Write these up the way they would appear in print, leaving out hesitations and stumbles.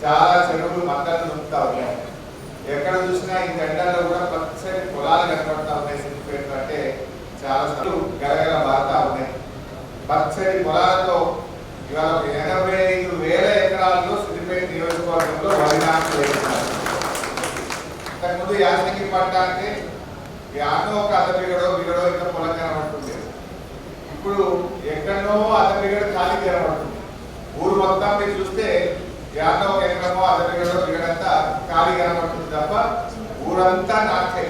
చాలా చెరువులు మద్దతు దొరుకుతా ఉన్నాయి. ఎక్కడ చూసినా ఈ గడ్డల్లో కూడా పచ్చని పొలాలు కనపడతా ఉన్నాయి. సిద్దిపేట అంటే చాలా గలగల బారుతా ఉన్నాయి. పచ్చని పొలాలతో ఇవాళ 85,000 ఎకరాల్లో సిద్దిపేట నియోజకవర్గంలో వరి నాట్లు వేస్తున్నారు. ఇంతకుముందు యాసంగి పంట అంటే ఆటో ఒక అద్దెగడో బిగడో ఇంకా పొలం కనబడుతుంది. ఇప్పుడు ఎక్కడో అద్దెగడ ఖాళీ కనబడుతుంది. ఊరు మొత్తం మీరు చూస్తే యాటో ఒక ఎకరమో అద్దెగడో బిగడంతా ఖాళీ కనబడుతుంది తప్ప ఊరంతా నాటే.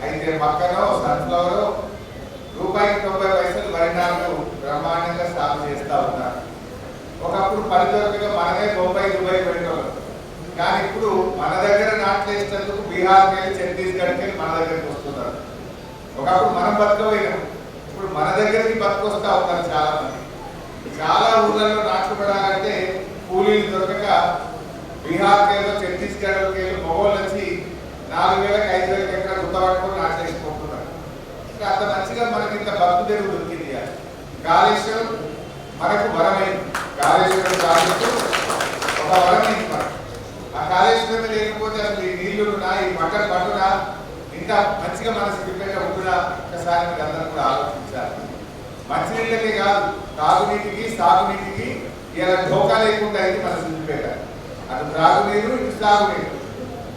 అయితే పక్కనో సన్ఫ్లవర్ ₹90 వరి నాట్లు బ్రహ్మాండంగా సాగు చేస్తూ ఉన్నారు. ఒకప్పుడు పరిదొరకగా మనమే ₹90 పెట్టేవాళ్ళం. కానీ ఇప్పుడు మన దగ్గర నాట్లు వేసేందుకు బీహార్కి వెళ్ళి ఛత్తీస్గఢ్కి వెళ్ళి మన దగ్గరికి వస్తున్నారు. ఒకప్పుడు మనం బతకపోయినాం, ఇప్పుడు మన దగ్గరికి బతుకొస్తా ఉన్నారు చాలా మంది. చాలా ఊళ్ళల్లో నాట్లు పడాలంటే కూలీలు దొరకక బీహార్కి వెళ్ళి ఛత్తీస్గఢ్కి వెళ్ళి మొగోళ్ళు వచ్చి 4,000 5,000 ఎకరాలు ఉత్తపట్టుకొని నాట్లు వేసుకుంటున్నారు. అంత మంచిగా మనకి ఇంత బతుకు తెరువు దొరికింది. కాళేశ్వరం మనకు వరమైంది. కాళేశ్వరం ప్రాజెక్టు ఒక వరమైంది మనకు. ఆ కాళేశ్వరం లేకపోతే అసలు ఈ నీళ్లున్నా ఈ పంటనా ఇంకా మంచిగా మన సిద్దిపేట ఉంటున్నా ఒకసారి మీరు అందరూ కూడా ఆలోచించాలి. మంచినీళ్ళకే కాదు, తాగునీటికి సాగునీటికి ఇలా ఢోకా లేకుండా అయింది మన సిద్దిపేట. అటు త్రాగునీరు ఇటు సాగునీరు.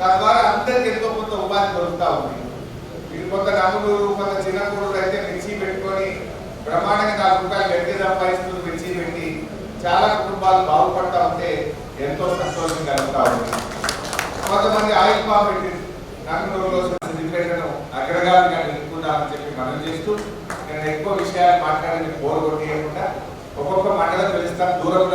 తద్వారా అందరికి ఎంతో కొంత ఉపాధి దొరుకుతా ఉంది. ఇది కొంత నమ్ములూరు కొంత చిన్నకూడూరు అయితే మిర్చి పెట్టుకొని బ్రహ్మాండంగా ₹4 గట్టి సంపాదిస్తూ మిర్చి పెట్టి చాలా కుటుంబాలు బాగుపడతా ఉంటే ఎంతో సంతోషం కలుగుతా ఉంది. కొంతమంది ఆయిల్ పామ్ పెట్టి నమ్మూరులో సిద్దిపేటను అగ్రగామిగా నిలుపుకుందామని చెప్పి మనం చేస్తూ నేను ఎక్కువ విషయాలు మాట్లాడి బోర్ కొట్టేయకుండా ఒక్కొక్క మండలం పిలుస్తాను దూరంలో